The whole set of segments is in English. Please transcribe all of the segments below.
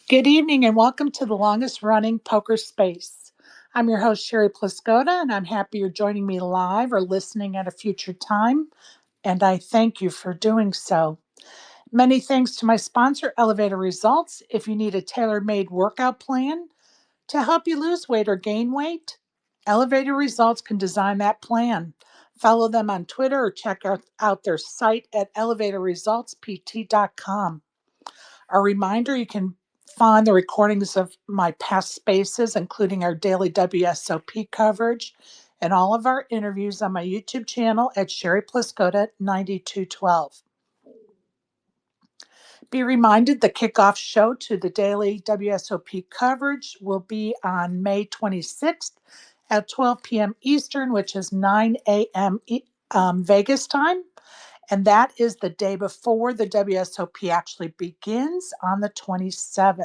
Good evening and welcome to the longest running poker space. I'm your host, Sherry Pluskota, and I'm happy you're joining me live or listening at a future time, and I thank you for doing so. Many thanks to my sponsor, Elevator Results. If you need a tailor made workout plan to help you lose weight or gain weight, Elevator Results can design that plan. Follow them on Twitter or check out their site at elevatorresultspt.com. A reminder you can find the recordings of my past spaces, including our daily WSOP coverage and all of our interviews on my YouTube channel at Sherry Pluskota 9212. Be reminded the kickoff show to the daily WSOP coverage will be on May 26th at 12 p.m. Eastern, which is 9 a.m. Vegas time. And that is the day before the WSOP actually begins on the 27th.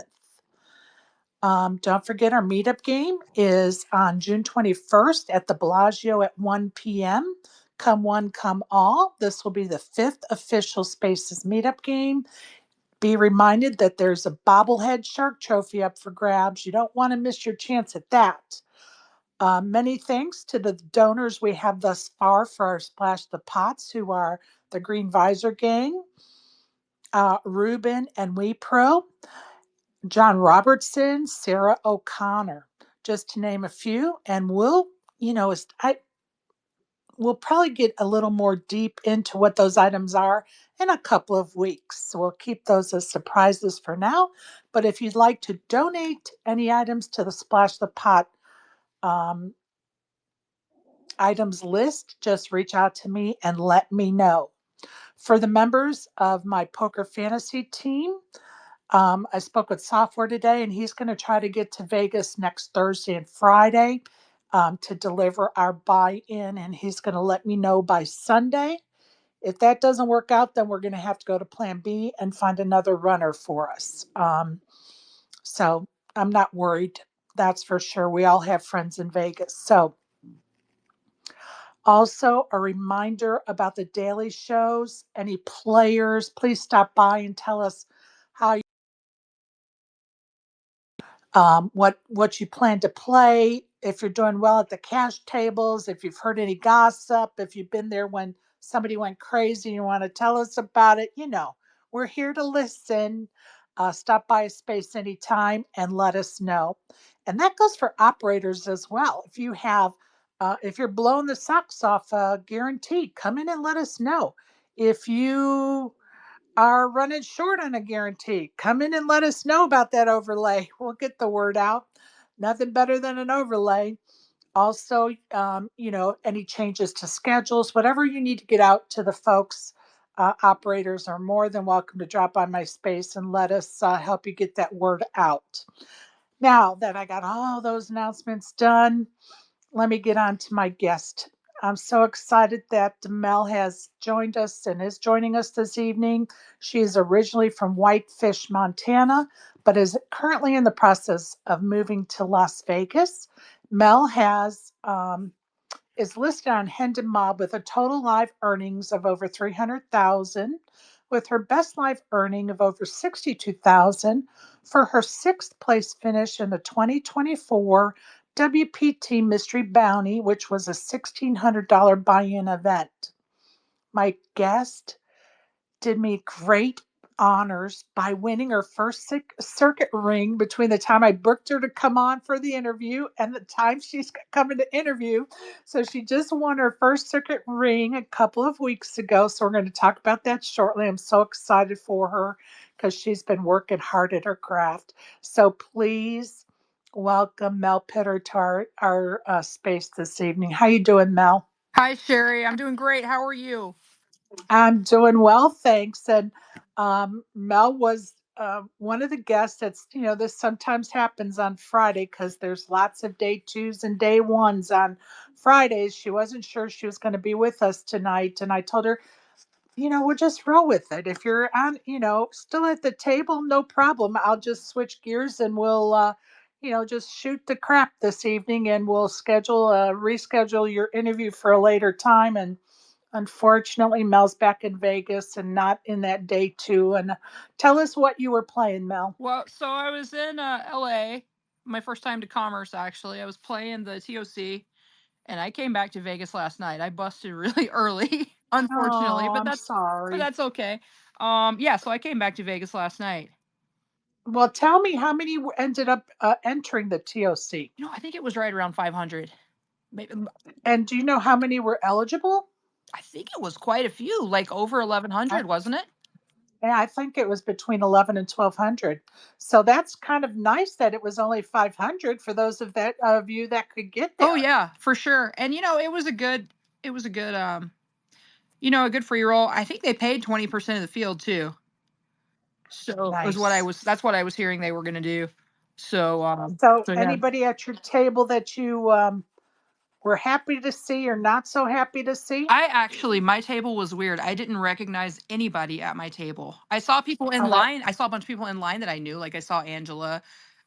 Don't forget our meetup game is on June 21st at the Bellagio at 1 p.m. Come one, come all. This will be the fifth official Spaces meetup game. Be reminded that there's a bobblehead shark trophy up for grabs. You don't want to miss your chance at that. Many thanks to the donors we have thus far for our Splash the Pots, who are the Green Visor Gang, Ruben and We Pro, John Robertson, Sarah O'Connor, just to name a few. And we'll probably get a little more deep into what those items are in a couple of weeks. So we'll keep those as surprises for now. But if you'd like to donate any items to the Splash the Pot um, items list, just reach out to me and let me know. For the members of my poker fantasy team, I spoke with Software today, and he's going to try to get to Vegas next Thursday and Friday to deliver our buy-in, and he's going to let me know by Sunday. If that doesn't work out, then we're going to have to go to Plan B and find another runner for us. So I'm not worried. That's for sure. We all have friends in Vegas. So also, a reminder about the daily shows. Any players, please stop by and tell us how what you plan to play, if you're doing well at the cash tables, if you've heard any gossip, if you've been there when somebody went crazy and you want to tell us about it. We're here to listen. Stop by a space anytime and let us know. And that goes for operators as well. If you're blowing the socks off, guaranteed, come in and let us know. If you are running short on a guarantee, come in and let us know about that overlay. We'll get the word out. Nothing better than an overlay. Also, any changes to schedules, whatever you need to get out to the folks, operators are more than welcome to drop by my space and let us help you get that word out. Now that I got all those announcements done, let me get on to my guest. I'm so excited that Mel has joined us and is joining us this evening. She is originally from Whitefish, Montana, but is currently in the process of moving to Las Vegas. Mel is listed on Hendon Mob with a total live earnings of over 300,000, with her best live earning of over 62,000 for her sixth place finish in the 2024 WPT Mystery Bounty, which was a $1,600 buy-in event. My guest did me great honors by winning her first circuit ring between the time I booked her to come on for the interview and the time she's coming to interview. So she just won her first circuit ring a couple of weeks ago. So we're going to talk about that shortly. I'm so excited for her because she's been working hard at her craft. So please welcome Mel Pittard to our space this evening. How you doing, Mel? Hi, Sherry. I'm doing great. How are you? I'm doing well, thanks. And Mel was one of the guests that's, this sometimes happens on Friday because there's lots of day twos and day ones on Fridays. She wasn't sure she was going to be with us tonight. And I told her, we'll just roll with it. If you're on, still at the table, no problem. I'll just switch gears and we'll, just shoot the crap this evening and we'll reschedule your interview for a later time. And Unfortunately, Mel's back in Vegas and not in that day two. And tell us what you were playing, Mel. Well, so I was in LA, my first time to Commerce actually. I was playing the TOC and I came back to Vegas last night. I busted really early, unfortunately, Oh, but I'm but sorry. that's okay. Yeah, so I came back to Vegas last night. Well, tell me how many ended up entering the TOC. I think it was right around 500. Maybe, And do you know how many were eligible? I think it was quite a few, like over I, 1100, wasn't it? yeah, I think it was between 11 and 1200. So that's kind of nice that it was only 500 for those of you that could get Oh there. yeah, for sure. And it was a good a good free roll. I think they paid 20% of the field too. So is what I Nice. was that's what I was hearing they were going to do. So So so yeah. anybody at your table that you were happy to see or not so happy to see? My table was weird. I didn't recognize anybody at my table. I saw people in Oh, that line. I saw a bunch of people in line that I knew. Like I saw Angela,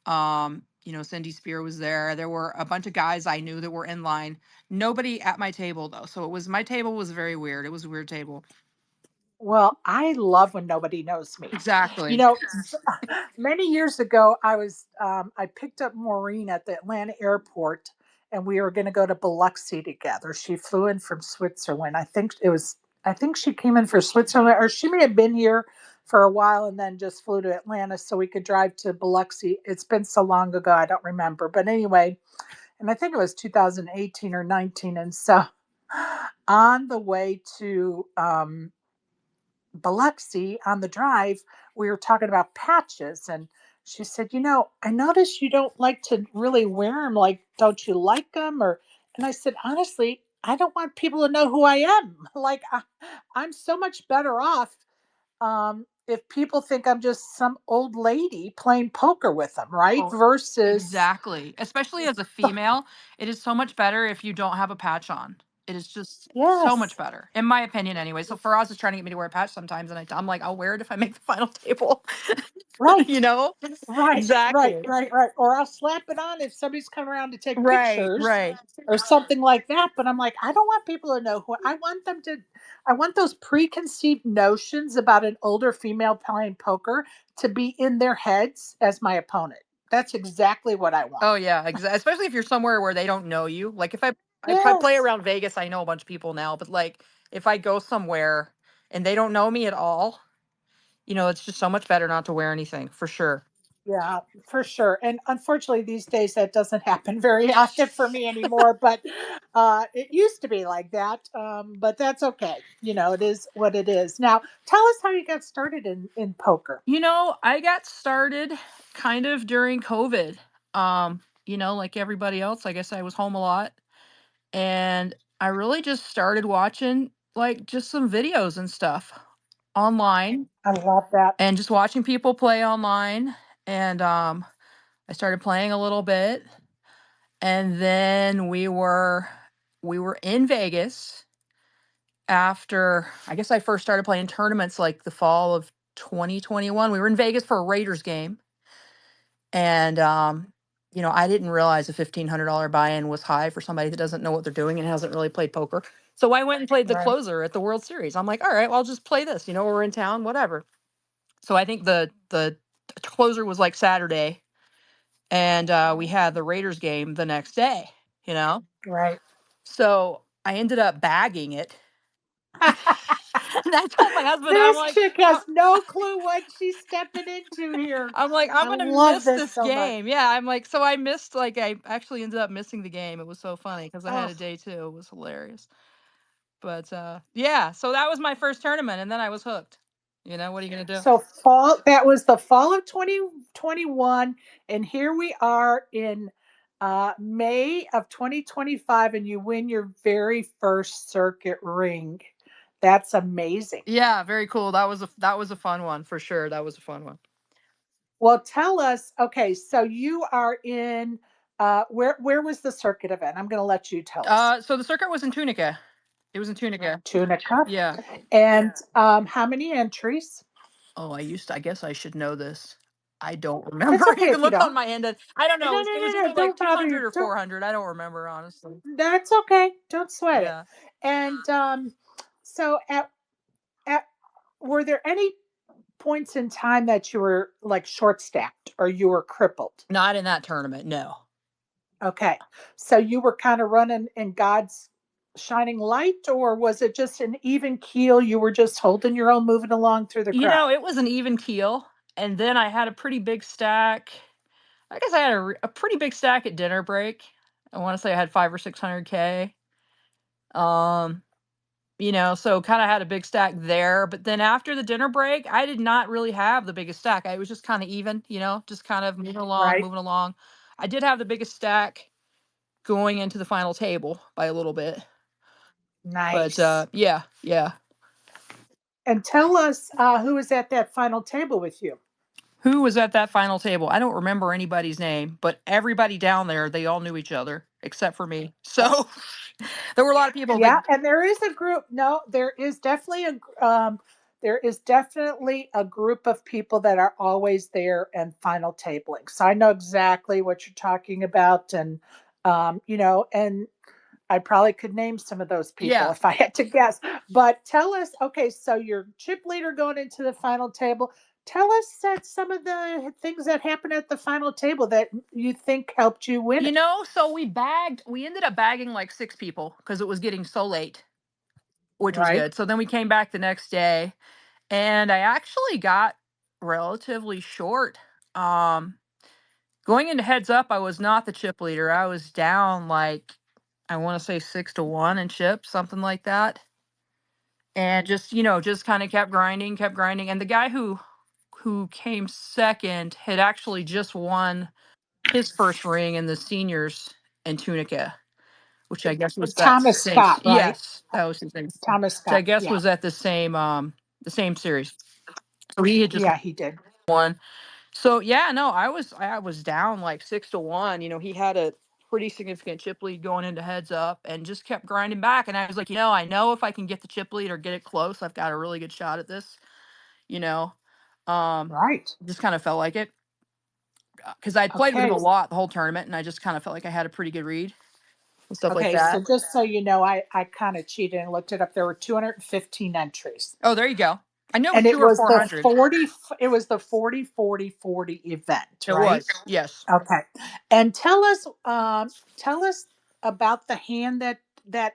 Cindy Spear was there. There were a bunch of guys I knew that were in line. Nobody at my table though. So my table was very weird. It was a weird table. Well, I love when nobody knows me. You Exactly. know, many years ago, I picked up Maureen at the Atlanta airport, and we were going to go to Biloxi together. She flew in from Switzerland. I think she came in for Switzerland, or she may have been here for a while and then just flew to Atlanta so we could drive to Biloxi. It's been so long ago, I don't remember. But anyway, and I think it was 2018 or 19, and so on the way to Biloxi on the drive, we were talking about patches, and she said, I noticed you don't like to really wear them. Like, don't you like them? And I said, honestly, I don't want people to know who I am. I'm so much better off if people think I'm just some old lady playing poker with them, right? Oh, Versus, exactly. Especially as a female, it is so much better if you don't have a patch on. It is just so yes, much better, in my opinion, anyway. So Faraz is trying to get me to wear a patch sometimes, and I'm like, I'll wear it if I make the final table. right. you know? Right, right, Exactly. right, right. Or I'll slap it on if somebody's coming around to take Right, pictures right. or something like that. But I'm like, I don't want people to know who I want them to. I want those preconceived notions about an older female playing poker to be in their heads as my opponent. That's exactly what I want. Oh yeah, especially if you're somewhere where they don't know you. Like if I play Yes. around Vegas, I know a bunch of people now, but like if I go somewhere and they don't know me at all, it's just so much better not to wear anything, for sure. Yeah, for sure. And unfortunately, these days that doesn't happen very often for me anymore. But it used to be like that. But that's okay. It is what it is. Now, tell us how you got started in poker. I got started kind of during COVID. Like everybody else, I guess I was home a lot. And I really just started watching like just some videos and stuff online I love that. and just watching people play online. And I started playing a little bit. And then we were in Vegas after I guess I first started playing tournaments like the fall of 2021. We were in Vegas for a Raiders game. And, I didn't realize a $1,500 buy-in was high for somebody that doesn't know what they're doing and hasn't really played poker. So I went and played the Right, closer at the World Series. I'm like, all right, well, I'll just play this. We're in town, whatever. So I think the closer was like Saturday, and we had the Raiders game the next day. You know, right. so I ended up bagging it. And I told my husband, This chick has no clue what she's stepping into here. I'm I gonna love miss this this so much. game. Yeah, I'm like, so I actually ended up missing the game. It was so funny because I had Oh, a day too. It was hilarious. But yeah, so that was my first tournament, and then I was hooked. What are you gonna do? so that was the fall of 2021, and here we are in May of 2025, and you win your very first circuit ring. That's amazing. Yeah, very cool. That was a fun one for sure. That was a fun one. Well, tell us, okay, so you are in where was the circuit event? I'm going to let you tell us. So the circuit was in Tunica. It was in Tunica. Tunica. Yeah. And how many entries? Oh, I guess I should know this. I don't remember. It's You okay can if you look on don't. my end. I don't No, know. no, It no, was no. either like Don't bother you. 200 or Don't. 400. I don't remember honestly. That's okay. Don't sweat it. Yeah. And So at were there any points in time that you were like short stacked or you were crippled? Not in that tournament, no. Okay. So you were kind of running in God's shining light, or was it just an even keel? You were just holding your own, moving along through the crowd, It was an even keel, and then I had a pretty big stack. I guess I had a pretty big stack at dinner break. I want to say I had 5 or 600K. Um, so kind of had a big stack there. But then after the dinner break, I did not really have the biggest stack. I was just kind of even, just kind of moving along, right? moving along. I did have the biggest stack going into the final table by a little bit. But Nice. yeah, yeah. And tell us who was at that final table with you, Who was at that final table? I don't remember anybody's name, but everybody down there, they all knew each other except for me. right? So there were a lot of people that Yeah, and there is a group. No, there is definitely a group of people that are always there and final tabling. So I know exactly what you're talking about, and and I probably could name some of those people yeah. if I had to guess. But tell us, okay, so your chip leader going into the final table. Tell us that some of the things that happened at the final table that you think helped you win it. So we ended up bagging like 6 people because it was getting so late, which was Right, good. So then we came back the next day and I actually got relatively short. Um Going into heads up, I was not the chip leader. I was down like I want to say 6-1 in chips, something like that. And just kind of kept grinding. And the guy who came second had actually just won his first ring in the seniors in Tunica, which I guess was that Thomas same. Scott, right? Yes, that was his name. Thomas Which I Scott. guess Yeah. was at the same series. So he had just Yeah, he did. won. So yeah, no, I was down like 6-1. He had a pretty significant chip lead going into heads up and just kept grinding back. And I was like, I know if I can get the chip lead or get it close, I've got a really good shot at this. You know, Right. just kind of felt like it because I'd played with him Okay. a lot the whole tournament, and I just kind of felt like I had a pretty good read and stuff like Okay. So that. just so you know, I kind of cheated and looked it up. There were 215 entries. Oh, there you go. I know it was And two or four hundred. it was the 40 40 40 event, It right? was, yes. Okay. And tell us about the hand that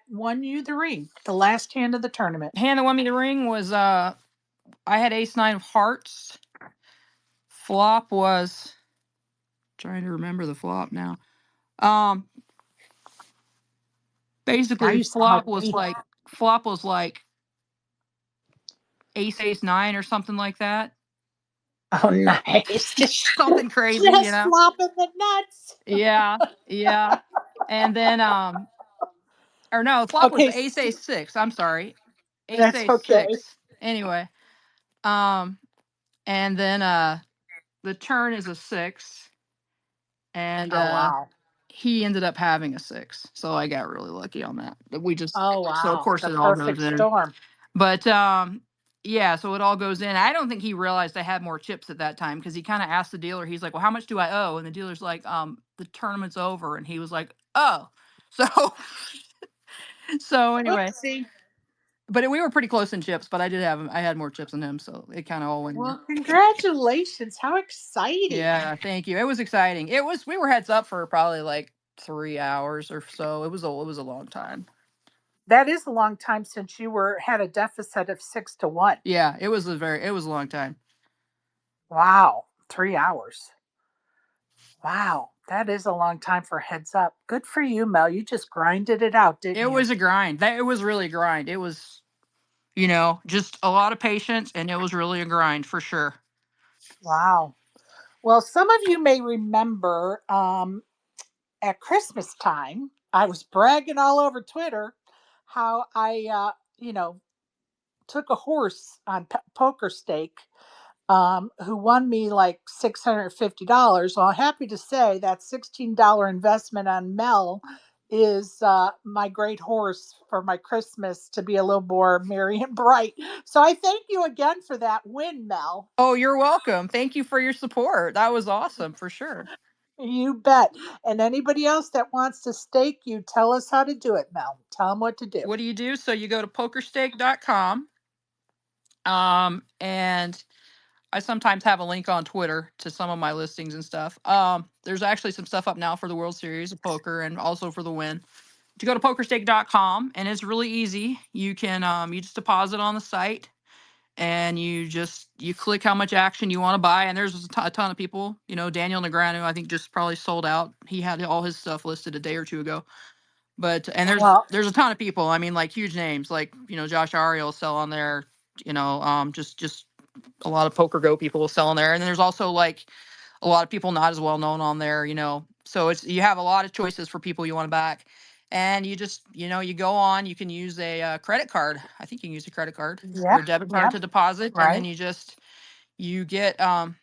won you the ring, the last hand of the tournament. Hand that won me the ring was I had ace 9 of hearts. Flop was trying to remember the flop now. Um, Now basically you sound like me. flop was like ace 9 or something like that. Oh, nice. Something crazy, Just flopping the nuts. Yeah, yeah. And then or no, flop was Okay, ace 6. I'm sorry. that's Ace okay. 6. Anyway, um and then the turn is a 6 and Oh, wow. he ended up having a 6. So I got really lucky on that. Oh, So of wow. course The it all goes perfect in. storm. But yeah, so it all goes in. I don't think he realized I had more chips at that time because he kind of asked the dealer, he's like, "Well, how much do I owe?" And the dealer's like, the tournament's over." And he was like, "Oh." So so anyway, Oopsie. but we were pretty close in chips, but I had more chips than him, so it kind of all went in. Well, congratulations. How exciting. Yeah, thank you. It was exciting. We were heads up for probably like 3 hours or so. It was a long time. That is a long time since you were had a deficit of 6-1. Yeah, it was a long time. Wow. 3 hours. Wow. That is a long time for heads up. Good for you, Mel. You just grinded it out, didn't It you? was a grind. It was really a grind. It was, just a lot of patience and it was really a grind for sure. Wow. Well, some of you may remember at Christmas time, I was bragging all over Twitter how I took a horse on poker stake who won me like $650. Well, I'm happy to say that $16 investment on Mel is my great horse for my Christmas to be a little more merry and bright. So I thank you again for that win, Mel. Oh, you're welcome. Thank you for your support. That was awesome for sure. You bet. And anybody else that wants to stake you, tell us how to do it, Mel. Tell them what to do. What do you do? So you go to pokerstake.com. And I sometimes have a link on Twitter to some of my listings and stuff. There's actually some stuff up now for the World Series of Poker and also for the win. You go to pokerstake.com and it's really easy. You can you just deposit on the site and you click how much action you want to buy, and there's a ton of people. You know, Daniel Negreanu, I think, just probably sold out. He had all his stuff listed a day or two ago. But and Well, there's a ton of people. I mean, like huge names, like Josh Ariel sell on there. Just a lot of Poker Go people will sell on there, and then there's also like a lot of people not as well known on there. So it's you have a lot of choices for people you want to back, and you just you go on. You can use a credit card. I think you can use a credit card or yeah, a debit card yeah, to deposit, and then right. you get when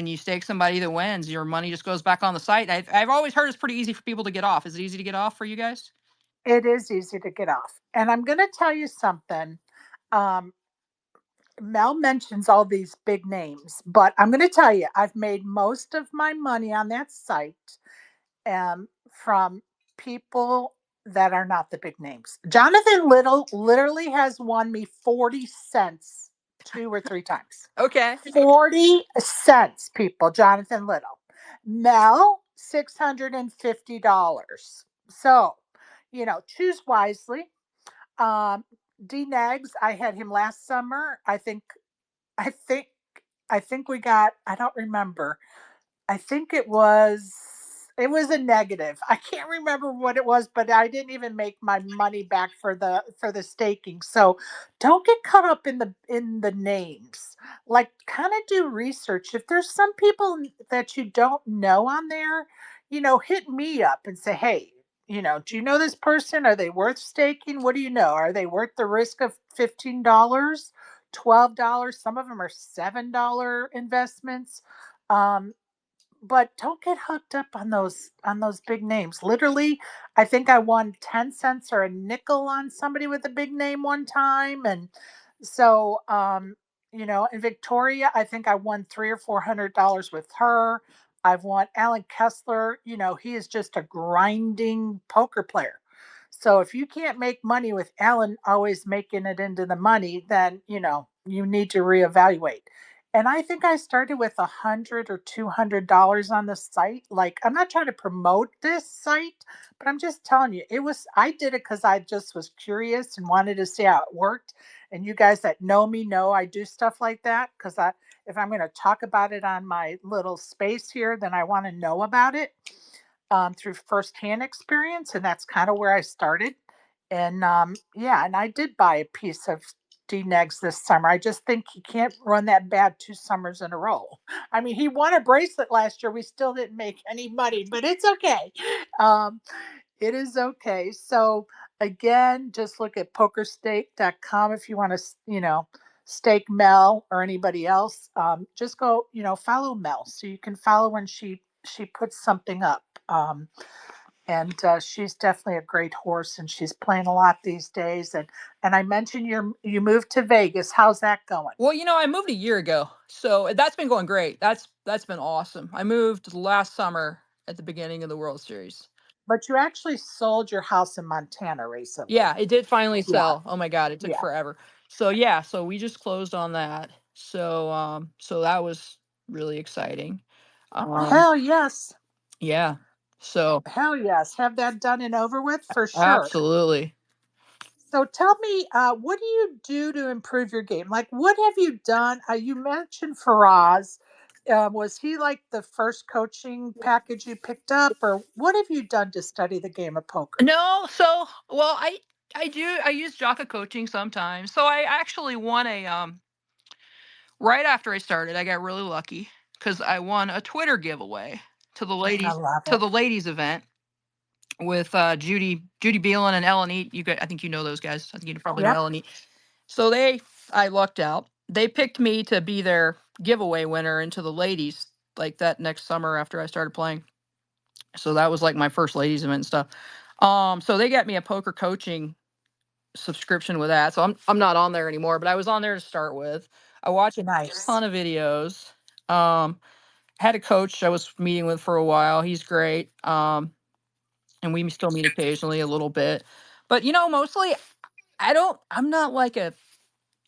you stake somebody that wins, your money just goes back on the site. I've always heard it's pretty easy for people to get off. Is it easy to get off for you guys? It is easy to get off. And I'm going to tell you something. Um, Mel mentions all these big names, but I'm going to tell you, I've made most of my money on that site from people that are not the big names. Jonathan Little literally has won me 40 cents 2 or 3 times. Okay. 40 cents, people. Jonathan Little. Mel, $650. So, choose wisely. Um, D Nags, I had him last summer. I think, I think we got, I don't remember. I think it was a negative. I can't remember what it was, but I didn't even make my money back for the staking. So don't get caught up in the names. Like kind of do research. If there's some people that you don't know on there, hit me up and say, "Hey, do you know this person? Are they worth staking? What do you know? Are they worth the risk of $15, $12? Some of them are $7 investments." Um, but don't get hooked up on those big names. Literally, I think I won 10 cents or a nickel on somebody with a big name one time. And so in Victoria, I think I won 300 or $400 with her. I've won Alan Kessler. He is just a grinding poker player. So if you can't make money with Alan always making it into the money, then you need to reevaluate. And I think I started with $100 or $200 on the site. Like, I'm not trying to promote this site, but I'm just telling you, I did it because I just was curious and wanted to see how it worked. And you guys that know me know I do stuff like that because if I'm going to talk about it on my little space here, then I want to know about it through firsthand experience. And that's kind of where I started. And yeah, and I did buy a piece of D-Negs this summer. I just think he can't run that bad 2 summers in a row. I mean, he won a bracelet last year. We still didn't make any money, but it's okay. Um, it is okay. So again, just look at pokerstake.com if you want to, stake Mel or anybody else. Just go, follow Mel so you can follow when she puts something up. And she's definitely a great horse, and she's playing a lot these days. And I mentioned you moved to Vegas. How's that going? Well, I moved a year ago, so that's been going great. That's been awesome. I moved last summer at the beginning of the World Series. But you actually sold your house in Montana recently. Yeah, it did finally Yeah, sell. Oh my God, it took yeah. forever. So yeah, so we just closed on that. So that was really exciting. Um, Hell yes. yeah. So Hell yes. Have that done and over with for sure. absolutely. So tell me, what do you do to improve your game? Like, what have you done? You mentioned Faraz. Was he like the first coaching package you picked up, or what have you done to study the game of poker? No, so well, I use Jaka coaching sometimes. So I actually won a right after I started, I got really lucky because I won a Twitter giveaway to the I ladies love to it. the ladies event with Judy Beelan and Ellen Eat. I think you know those guys. I think you probably know Yep. Ellen Eat. So I lucked out. They picked me to be their giveaway winner into the ladies like that next summer after I started playing. So that was like my first ladies event and stuff. So they got me a poker coaching subscription with that. So I'm not on there anymore, but I was on there to start with. I watched a Nice. ton of videos. Um, had a coach I was meeting with for a while. He's great. And we still meet occasionally a little bit. But mostly I'm not like a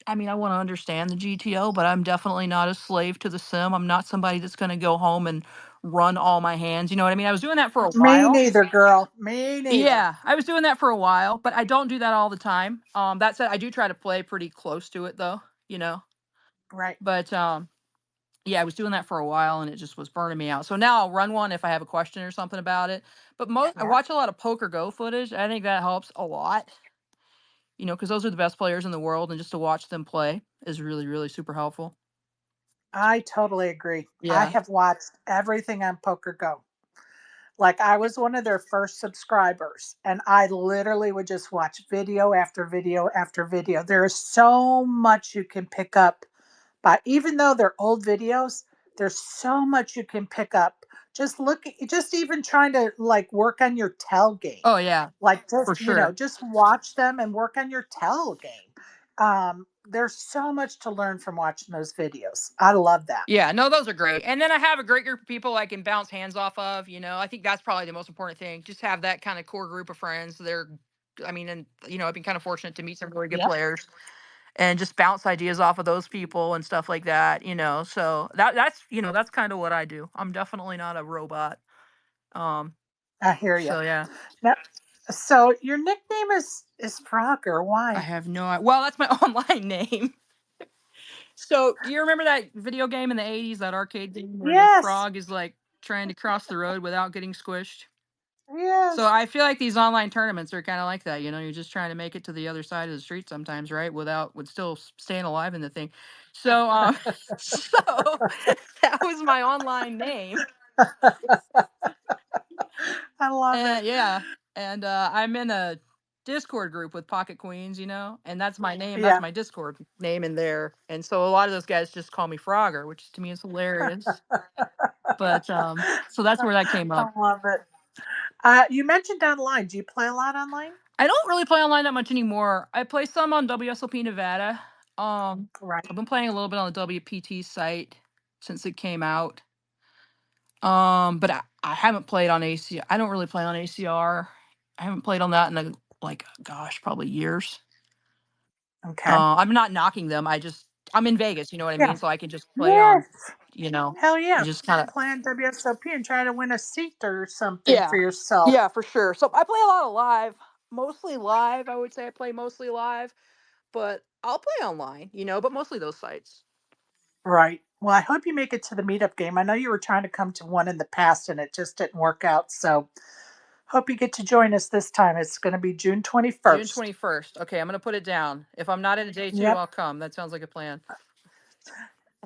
I mean, I want to understand the GTO, but I'm definitely not a slave to the sim. I'm not somebody that's going to go home and run all my hands. You know what I mean? I was doing that for a Me while. neither, girl. Me neither. Yeah, I was doing that for a while, but I don't do that all the time. That said, I do try to play pretty close to it though, you know. Right. But yeah, I was doing that for a while and it just was burning me out. So now I'll run one if I have a question or something about it. But I Yeah, watch a lot of poker go footage. I think that helps a lot, because those are the best players in the world, and just to watch them play is really, really super helpful. I totally agree. I Yeah. have watched everything on Poker Go. Like I was one of their first subscribers, and I literally would just watch video after video after video. There is so much you can pick up, but even though they're old videos, there's so much you can pick up. Just even trying to like work on your tell game. Oh yeah, Like for sure. just watch them and work on your tell game. There's so much to learn from watching those videos. I love that. Yeah, no, those are great. And then I have a great group of people I can bounce hands off of. I think that's probably the most important thing. Just have that kind of core group of friends. I mean, and I've been kind of fortunate to meet some really good Yep, players and just bounce ideas off of those people and stuff like that. So that's kind of what I do. I'm definitely not a robot. Um, I hear you. so yeah, Now, so your nickname is Frogger. I Why? have no. Well, that's my online name. So, do you remember that video game in the '80s, that arcade game where the Yes, frog is like trying to cross the road without getting squished? So yes. I feel like these online tournaments are kind of like that. You're just trying to make it to the other side of the street sometimes, right? With still staying alive in the thing. So, so that was my online name. I love it. Yeah, and I'm in a Discord group with Pocket Queens, and that's my name. That's Yeah. my Discord name in there. And so a lot of those guys just call me Frogger, which to me is hilarious. But so that's where that came I up. love it. You mentioned online. Do you play a lot online? I don't really play online that much anymore. I play some on WSOP Nevada. Right. I've been playing a little bit on the WPT site since it came out. But I haven't played on AC. I don't really play on ACR. I haven't played on that in like gosh, probably years. Okay. I'm not knocking them. I'm in Vegas. You know what I mean? Yeah. So I can just play on. Yes. You know, Hell and yeah. just kind of. Play on WSOP and try to win a seat or something for Yeah, yourself. yeah, for sure. So I play a lot of live, mostly live. I would say I play mostly live, but I'll play online. But mostly those sites. Right. Well, I hope you make it to the meetup game. I know you were trying to come to one in the past and it just didn't work out. So hope you get to join us this time. It's going to be June June 21st. 21st. Okay, I'm gonna put it down. If I'm not in a day two, Yep. I'll come. That sounds like a plan.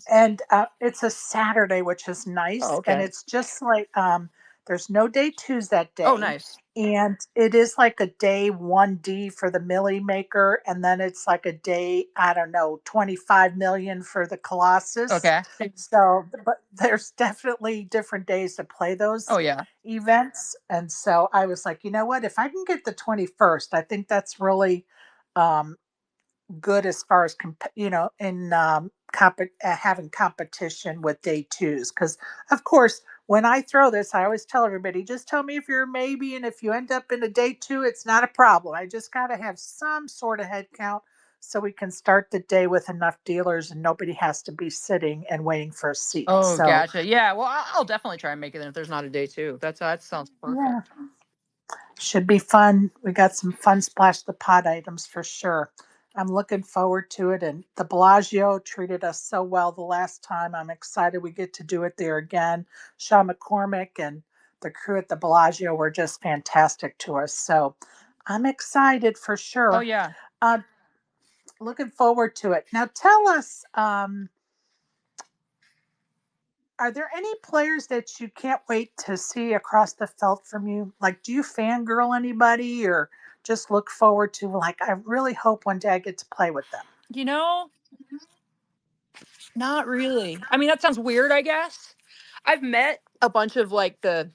And it's a Saturday, which is Oh, nice. And okay. it's just like there's no day twos that Oh, day, nice. and it is like a day 1D for the Millie Maker, and then it's like a day, I don't know, 25 million for the Colossus. Okay. So, but there's definitely different days to play Oh those yeah. events, and so I was like, you know what, if I can get the 21st, I think that's really um, good as far as in having competition with day twos, because of course when I throw this I always tell everybody, just tell me if you're a maybe, and if you end up in a day two it's not a problem. I just got to have some sort of head count so we can start the day with enough dealers and nobody has to be sitting and waiting for a seat. Oh, So gotcha. Yeah. Well, I'll definitely try and make it in if there's not a day two. That sounds yeah, perfect. should be fun. We got some fun splash the pot items for sure. I'm looking forward to it. And the Bellagio treated us so well the last time. I'm excited we get to do it there again. Sean McCormick and the crew at the Bellagio were just fantastic to us. So I'm excited for Oh sure. yeah. Uh, Looking forward to it. Now tell us, are there any players that you can't wait to see across the felt from you? Like, do you fangirl anybody or just look forward to, like, I really hope one day I get to play with them? You know, not really. I mean, that sounds weird. I guess I've met a bunch of like the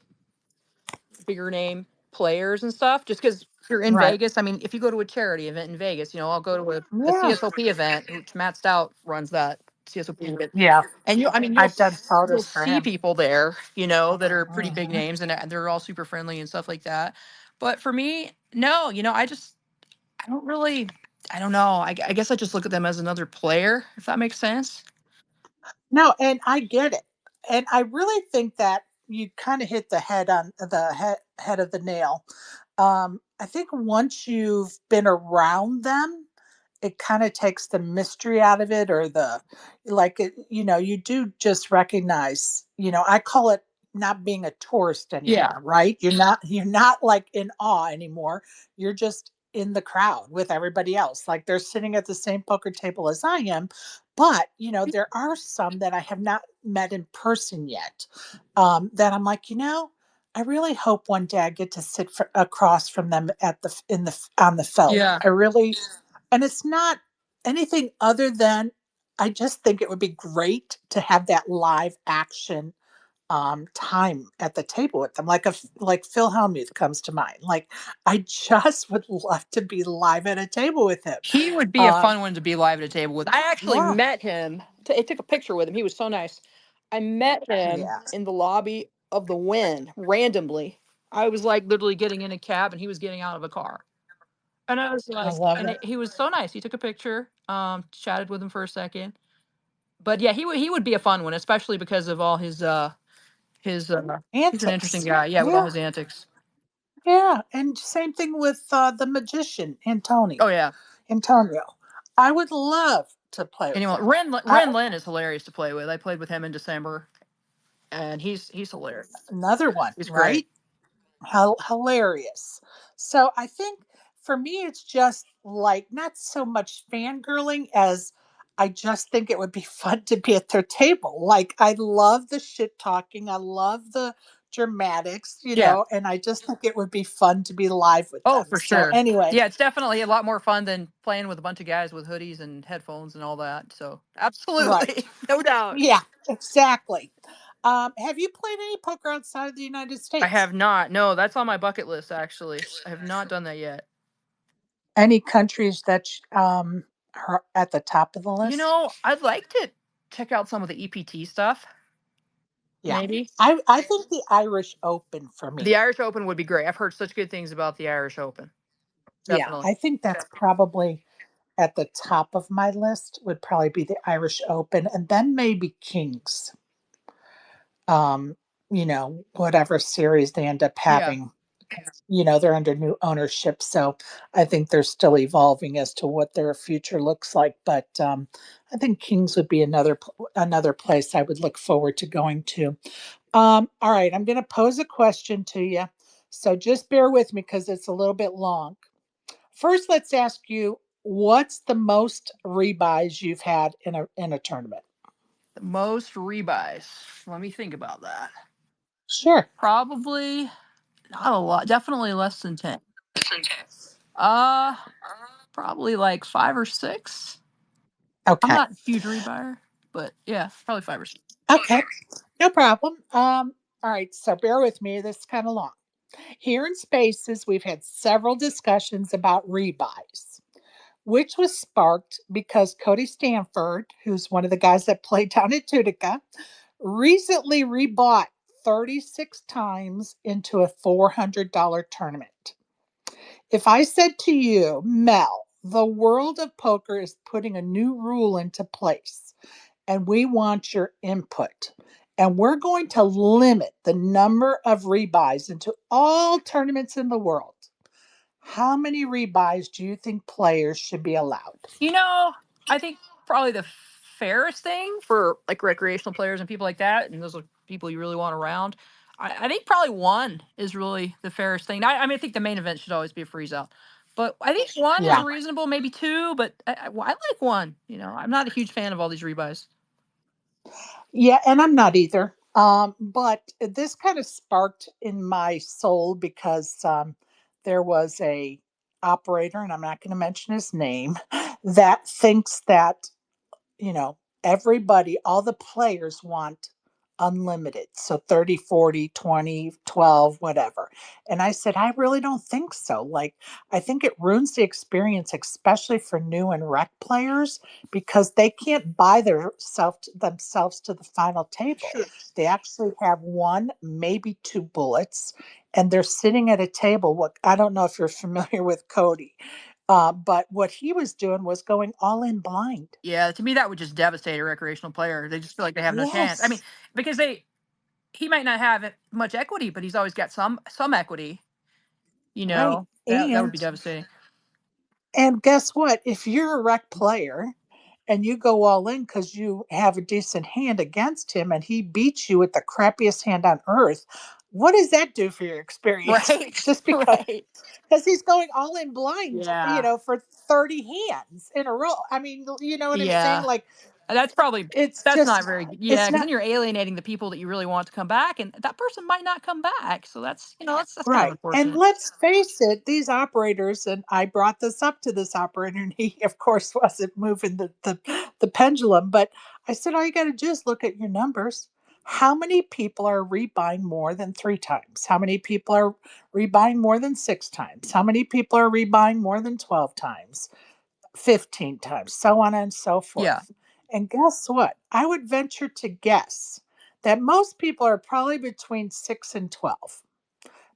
bigger name players and stuff just because you're in Right. Vegas. I mean, if you go to a charity event in Vegas, I'll go to a Yeah. CSOP event, which Matt Stout runs that. CSOP event. Yeah, And I mean, I've done you'll photos for see him. people there, that are pretty big Mhm. names, and they're all super friendly and stuff like that. But for me, no, I don't really, I don't know. I guess I just look at them as another player, if that makes sense. No, and I get it. And I really think that you kind of hit the head of the nail. I think once you've been around them, it kind of takes the mystery out of it, or the like it, you do just recognize, I call it not being a tourist Yeah. anymore, right? You're not like in awe anymore. You're just in the crowd with everybody else. Like they're sitting at the same poker table as I am, but there are some that I have not met in person yet. That I'm like, I really hope one day I get to sit across from them at the in the on the felt. Yeah. I really, and it's not anything other than I just think it would be great to have that live action time at the table with them. Like Phil Hellmuth comes to mind. Like I just would love to be live at a table with him. He would be a Um, fun one to be live at a table with. I actually yeah, met him. I took a picture with him. He was so nice. I met him yeah, in the lobby of the Wynn randomly. I was like literally getting in a cab and he was getting out of a car. And I was I like, love and it. he was so nice. He took a picture, chatted with him for a second. But yeah, he would be a fun one, especially because of all his he's an interesting Antics. guy. Yeah, with all Yeah, his antics. yeah. And same thing with the magician, Oh yeah. Antonio. I would love to play with Anyone him. I, Ren Lin is hilarious to play with. I played with him in December and he's hilarious. Another one, He's great. right? How hilarious. So I think for me, it's just like not so much fangirling as I just think it would be fun to be at their table. Like I love the shit talking, I love the dramatics, Yeah. and I just think it would be fun to be live with Oh, them. for So sure. anyway, Yeah, it's definitely a lot more fun than playing with a bunch of guys with hoodies and headphones and all that. So, right. absolutely. No doubt. Yeah, exactly. Have you played any poker outside of the United I States? have not. No, that's on my bucket list actually. I have not done that yet. Any countries that are at the top of the list? I'd like to check out some of the EPT stuff, Yeah. maybe. I think the Irish Open for The me. Irish Open would be great. I've heard such good things about the Irish Open. Yeah, Definitely. I think that's probably at the top of my list would probably be the Irish Open and then maybe Kings. Um, whatever series they end up Yeah. having. They're under new ownership, so I think they're still evolving as to what their future looks like, but I think Kings would be another place I would look forward to going to. All right, I'm going to pose a question to you. So just bear with me because it's a little bit long. First, let's ask you what's the most rebuys you've had in a tournament? The most rebuys. Let me think about that. Sure. Probably not a lot. Definitely less than 10. Uh, Probably like 5 or 6. I'm Okay. not a huge rebuyer, but yeah, probably 5 or 6. Okay. No problem. All right, so bear with me. This is kind of long. Here in Spaces, we've had several discussions about rebuys, which was sparked because Cody Stanford, who's one of the guys that played down at Tunica, recently rebought 36 times into a $400 tournament. If I said to you, Mel, the world of poker is putting a new rule into place and we want your input. And we're going to limit the number of rebuys into all tournaments in the world. How many rebuys do you think players should be allowed? You know, I think probably the fairest thing for like recreational players and people like that, and those are people you really want around. I think probably one is really the fairest thing. I think the main event should always be a freeze out, but I think one is Yeah. reasonable, maybe two, but I like one. I'm not a huge fan of all these rebuys. Yeah, and I'm not either. But this kind of sparked in my soul because there was a operator, and I'm not going to mention his name, that thinks that you know everybody, all the players want unlimited. So 30, 40, 20, 12, whatever. And I said, I really don't think so. Like, I think it ruins the experience, especially for new and rec players, because they can't buy themselves to the final table. Sure. They actually have one, maybe two bullets, and they're sitting at a table. What I don't know if you're familiar with Cody, but what he was doing was going all in blind. Yeah, to me that would just devastate a recreational player. They just feel like they have no chance. I mean, Yes, because he might not have much equity, but he's always got some equity. right. That would be devastating. And guess what? If you're a rec player and you go all in because you have a decent hand against him and he beats you with the crappiest hand on earth, what does that do for your experience? Right. Just Right. because he's going all in blind, Yeah. for 30 hands in a row. I mean, you know what I'm saying? Yeah. Like, That's probably it's that's just, not very yeah, it's because not then you're alienating the people that you really want to come back, and that person might not come back. So that's kind of right. And unfortunate. let's face it, these operators, and I brought this up to this operator, and he, of course, wasn't moving the pendulum. But I said, all you got to do is look at your numbers. How many people are rebuying more than three times? How many people are rebuying more than six times? How many people are rebuying more than 12 times, 15 times, so on and so Yeah. forth? And guess what? I would venture to guess that most people are probably between 6 and 12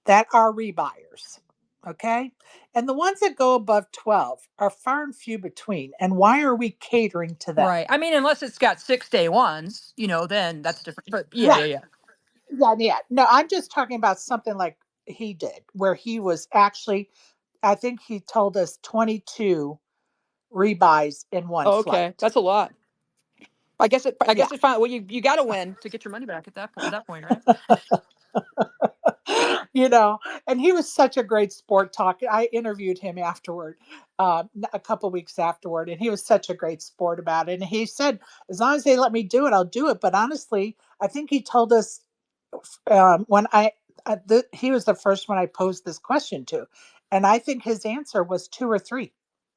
that are rebuyers. Okay. And the ones that go above 12 are far and few between. And why are we catering to them? Right. I mean, unless it's got 6 day ones, then that's different. But yeah, yeah, Right. yeah. Yeah. Yeah. No, I'm just talking about something like he did, where he was actually, I think he told us 22 rebuys in one Oh, okay, flight. that's a lot. I guess it. I Yeah. guess it. Well, you got to win to get your money back at that point. At that point, right? you know, and he was such a great sport talking. I interviewed him afterward, a couple weeks afterward, and he was such a great sport about it. And he said, as long as they let me do it, I'll do it. But honestly, I think he told us when he was the first one I posed this question to, and I think his answer was two or three.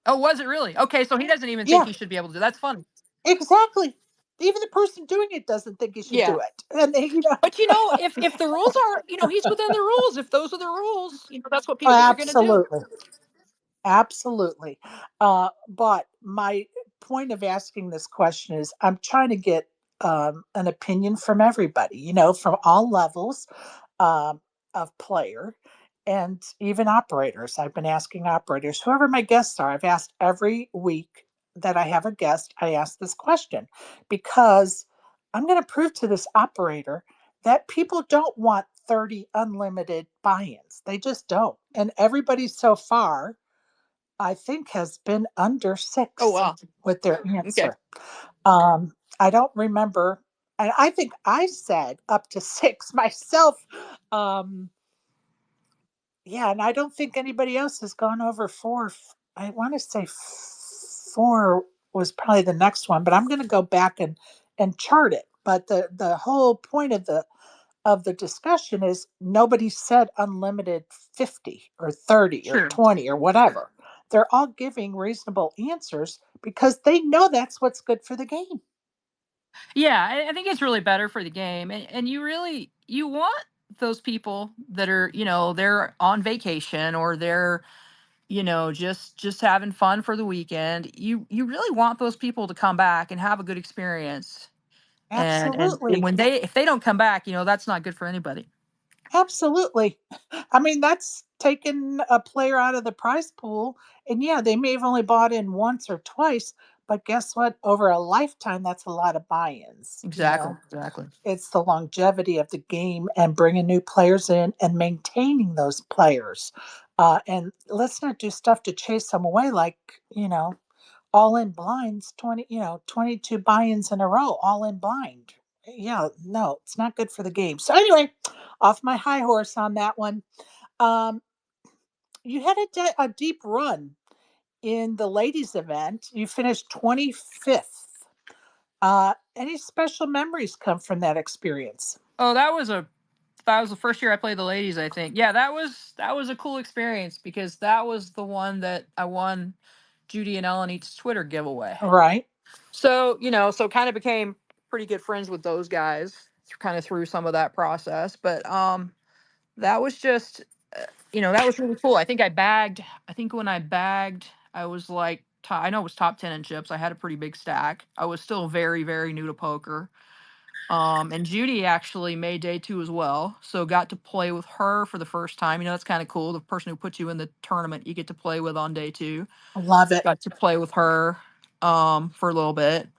Oh, was it really? Okay, so he doesn't even think Yeah, he should be able to. That's fun. exactly. Even the person doing it doesn't think he should Yeah, do it, and but if the rules are, he's within the rules. If those are the rules, that's what you're gonna do. absolutely. Absolutely. But my point of asking this question is I'm trying to get an opinion from everybody, from all levels um, of player and even operators. I've been asking operators, whoever my guests are, I've asked every week that I have a guest, I ask this question because I'm going to prove to this operator that people don't want 30 unlimited buy ins. They just don't. And everybody so far I think has been under Oh 6 wow. with their Okay. answer. I don't remember, and I think I said up to 6 myself. Um, yeah, and I don't think anybody else has gone over 4. I want to say 4 was probably the next one, but I'm going to go back and chart it. But the whole point of the discussion is nobody said unlimited 50 or 30 or Sure. 20 or whatever. They're all giving reasonable answers because they know that's what's good for the game. Yeah, I think it's really better for the game, and you want those people that are they're on vacation or they're just having fun for the weekend. You really want those people to come back and have a good experience. And Absolutely. when they if they don't come back, that's not good for anybody. Absolutely. I mean, that's taken a player out of the prize pool. And yeah, they may have only bought in once or twice, but guess what? Over a lifetime, that's a lot of buy ins. Exactly. Exactly. It's the longevity of the game and bringing new players in and maintaining those players. And let's not do stuff to chase them away, like, all in blinds, 22 buy ins in a row, all in blind. Yeah, no, it's not good for the game. So, anyway, off my high horse on that one. Um, you had a deep run in the ladies' event. You finished 25th. Any special memories come from that experience? Oh, that was the first year I played the ladies, I think. Yeah, that was a cool experience because that was the one that I won Judy and Eleanie's Twitter giveaway. Right. So kind of became pretty good friends with those guys. kind of through some of that process. But that was just, that was really cool. I think I bagged. I think when I bagged, I was like, I know it was top 10 in chips. I had a pretty big stack. I was still very, very new to poker. And Judy actually made day two as well. So got to play with her for the first time. That's kind of cool. The person who puts you in the tournament you get to play with on day two. Love it. Got to play with her for a little bit.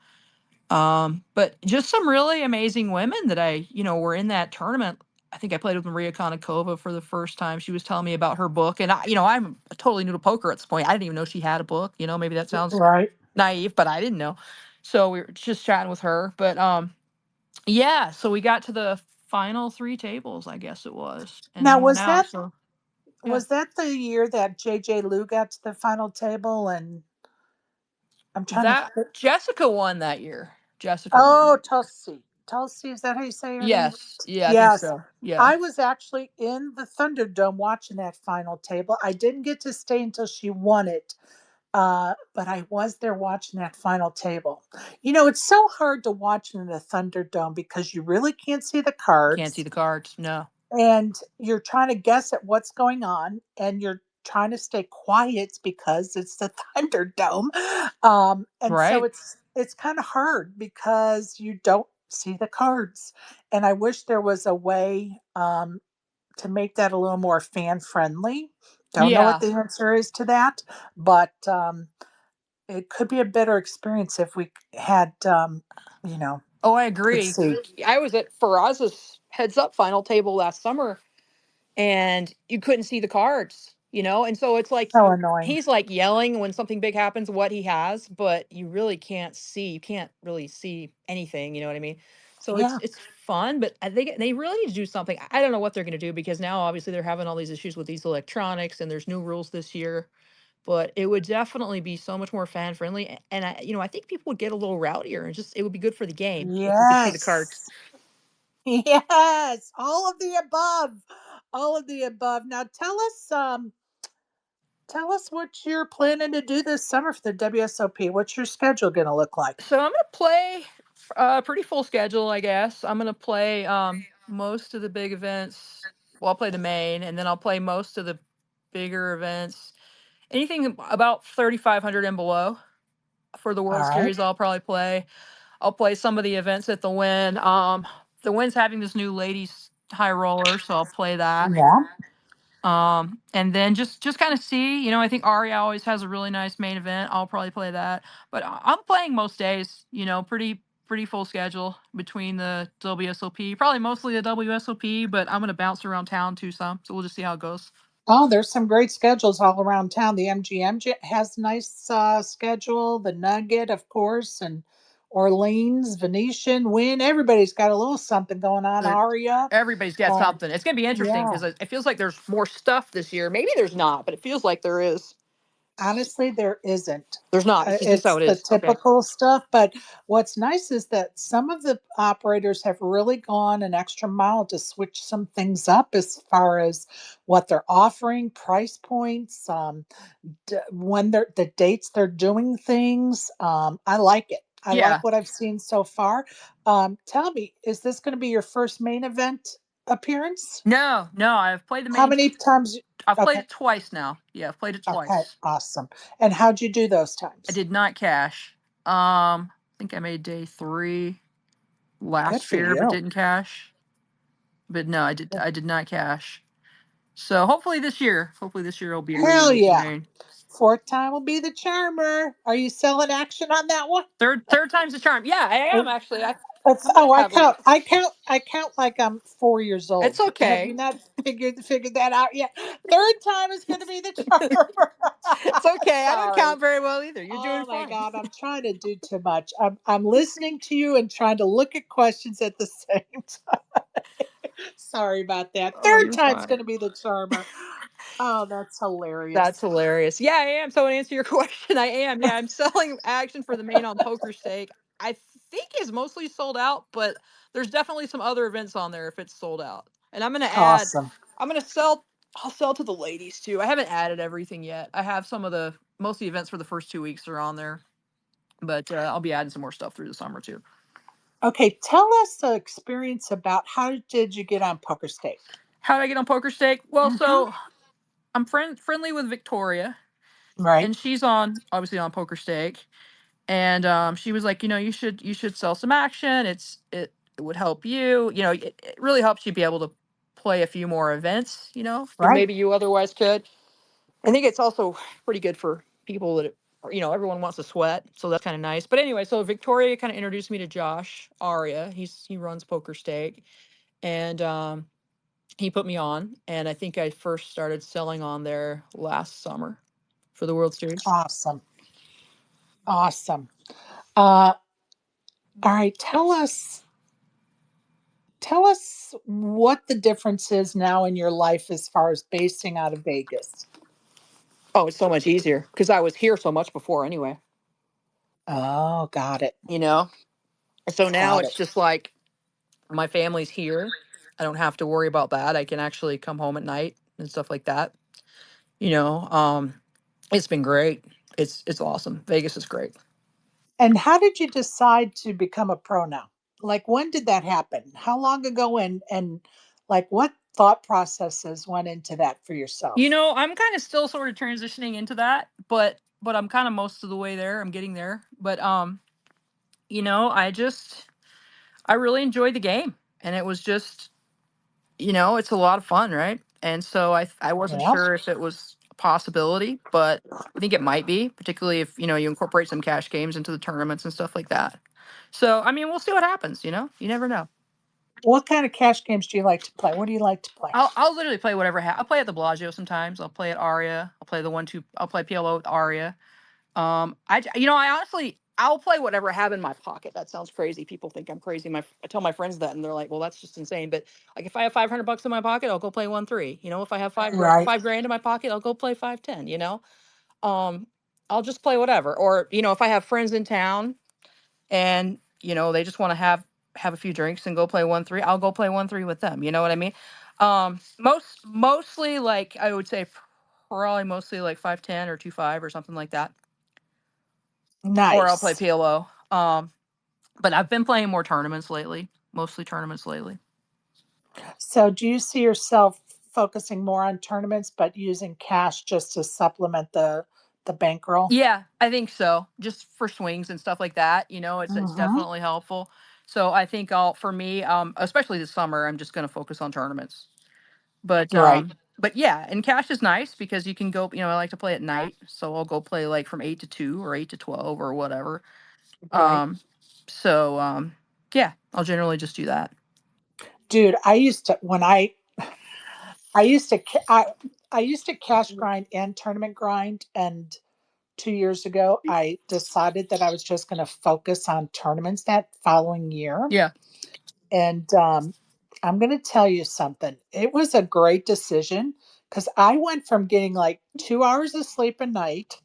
But just some really amazing women that were in that tournament. I think I played with Maria Konnikova for the first time. She was telling me about her book, and I'm totally new to poker at this point. I didn't even know she had a book. Maybe that sounds Right. naive, but I didn't know. So we were just chatting with her. But yeah, so we got to the final three tables, I guess it was, and Now, then went out. So yeah, was that the year that JJ Lou got to the final table? And I'm trying to that think. Jessica won that year. Jessica won Oh, that. Tulsi. Tulsi, is that how you say her name? Yes, yeah, I think Yes. so. Yeah, I was actually in the Thunderdome watching that final table. I didn't get to stay until she won it. But I was there watching that final table. It's so hard to watch in the Thunderdome because you really can't see the can't see cards the cards. No, and you're trying to guess at what's going on and you're trying to stay quiet because it's the Thunderdome. And so right? it's kind of hard because you don't see the cards. And I wish there was a way to make that a little more fan friendly. Don't know what Yeah. the answer is to that, but it could be a better experience if we had, you know, Oh, I could agree. see. I was at Faraz's heads up final table last summer, and you couldn't see the cards, and so it's like So annoying. he's like yelling when something big happens what he has, but you really can't see. You can't really see anything. You know what I mean? So it's Yeah. it's fun, but I think they really need to do something. I don't know what they're going to do because now obviously they're having all these issues with these electronics, and there's new rules this year. But it would definitely be so much more fan friendly, and I think people would get a little rowdier, and just it would be good for the game if we could see the cards. Yes. Yes. All of the above. All of the above. Now tell us what you're planning to do this summer for the WSOP. What's your schedule going to look like? So I'm gonna play a pretty full schedule, I guess. I'm gonna play most of the big events. Well, I'll play the main, and then I'll play most of the bigger events. Anything about 3,500 and below for the All World right. Series, I'll probably play. I'll play some of the events at the Win. The Win's having this new ladies high roller, so I'll play that. Yeah. And then just kind of see, I think Aria always has a really nice main event. I'll probably play that, but I'm playing most days. Pretty full schedule between the WSOP, probably mostly the WSOP, but I'm gonna bounce around town too some, so we'll just see how it goes. Oh, there's some great schedules all around town. The MGM has a nice schedule. The Nugget, of course, and Orleans, Venetian, Wynn. Everybody's got a little something going on. There- Aria. Everybody's got Um, something. It's gonna be interesting yeah. because it feels like there's more stuff this year. Maybe there's not, but it feels like there is. Honestly, there isn't. There's not. It's just how It's it the is. Okay. typical stuff. But what's nice is that some of the operators have really gone an extra mile to switch some things up as far as what they're offering, price points, when the dates they're doing things. I like it. I like Yeah. what I've seen so far. Tell me, is this going to be your first main event appearance? No, no. I've played the How main. many times? I've played Okay, it twice now. Yeah, I've played it okay, twice. awesome. And how'd you do those I times? did not cash. I think I made day three Good last for year, but you. didn't cash. But no, I did not cash. So hopefully this year will be a really Hell nice yeah. rain. Fourth time will be the charmer. Are you selling action on that one? Third time's the charm. Yeah, I am actually. I might Oh, I have a. count. I count like I'm 4 years It's old. Have you okay. not figured that out yet? Third time is going to be the charmer. It's okay. I don't Sorry. count very well either. You're doing Oh my fine. God, I'm trying to do too much. I'm listening to you and trying to look at questions at the same time. Sorry about that. Oh, Third you're time's fine. going to be the charmer. Oh, that's That's hilarious. hilarious. Yeah, I am. So to answer your question, I am. Yeah, I'm selling action for the main on Poker Stake. I think is mostly sold out, but there's definitely some other events on there if it's sold out. And I'm gonna add. Awesome. I'm gonna sell. I'll sell to the ladies too. I haven't added everything yet. I have most of the events for the first 2 weeks are on there, but I'll be adding some more stuff through the summer too. Okay, tell us the experience about how did you get on Poker Steak? How did I get on Poker Steak? Well, Mm-hmm. so I'm friendly with Victoria, Right. and she's on obviously on Poker Steak, and she was like, you should sell some action. It would help you. It really helps you be able to play a few more events. Than Right. maybe you otherwise could. I think it's also pretty good for people that everyone wants to sweat, so that's kind of nice. But anyway, so Victoria kind of introduced me to Josh Aria. He runs Poker Steak, and he put me on, and I think I first started selling on there last summer for the World Series. Awesome. Awesome. Uh, all right. Tell us what the difference is now in your life as far as basing out of Vegas. Oh, it's so much easier because I was here so much before anyway. Oh, got it. You know, so now Got it's it. just like my family's here. I don't have to worry about that. I can actually come home at night and stuff like that. You know, um, it's been great. It's awesome. Vegas is great. And how did you decide to become a pro now? Like when did that happen? How long ago and like what thought processes went into that for yourself? I'm kind of still sort of transitioning into that, but I'm kind of most of the way there. I'm getting there. But I really enjoyed the game, and it was just, it's a lot of fun, right? And so I wasn't Yeah. sure if it was a possibility, but I think it might be, particularly if, you incorporate some cash games into the tournaments and stuff like that. So, I mean, we'll see what happens, You never know. What kind of cash games do you like to play? What do you like to play? I'll literally play whatever I'll play at the Bellagio sometimes. I'll play at Aria. I'll play the 1-2. I'll play PLO with Aria. I honestly, I'll play whatever I have in my pocket. That sounds crazy. People think I'm crazy. I tell my friends that, and they're like, "Well, that's just insane." But like, if I have $500 in my pocket, I'll go play 1-3. If I have Right. 5 grand in my pocket, I'll go play 5-10. Um, I'll just play whatever. Or if I have friends in town and they just want to have a few drinks and go play 1-3, I'll go play 1-3 with them. You know what I mean? Mostly like I would say probably mostly like 5-10 or 2-5 or something like that, or I'll play Nice. PLO. But I've been playing more tournaments lately, mostly tournaments lately. So do you see yourself focusing more on tournaments but using cash just to supplement the bankroll? Yeah, I think so. Just for swings and stuff like that, it's Mm-hmm. definitely helpful. So I think for me, especially this summer, I'm just going to focus on tournaments. But Right. yeah, and cash is nice because you can go. I like to play at night, so I'll go play like from 8 to 2 or 8 to 12 or whatever. Right. Um, so yeah, I'll generally just do that. Dude, I used to when I used to I used to cash grind and tournament grind, and 2 years ago I decided that I was just going to focus on tournaments that following year. Yeah, And I'm going to tell you something. It was a great decision because I went from getting like 2 hours of sleep a night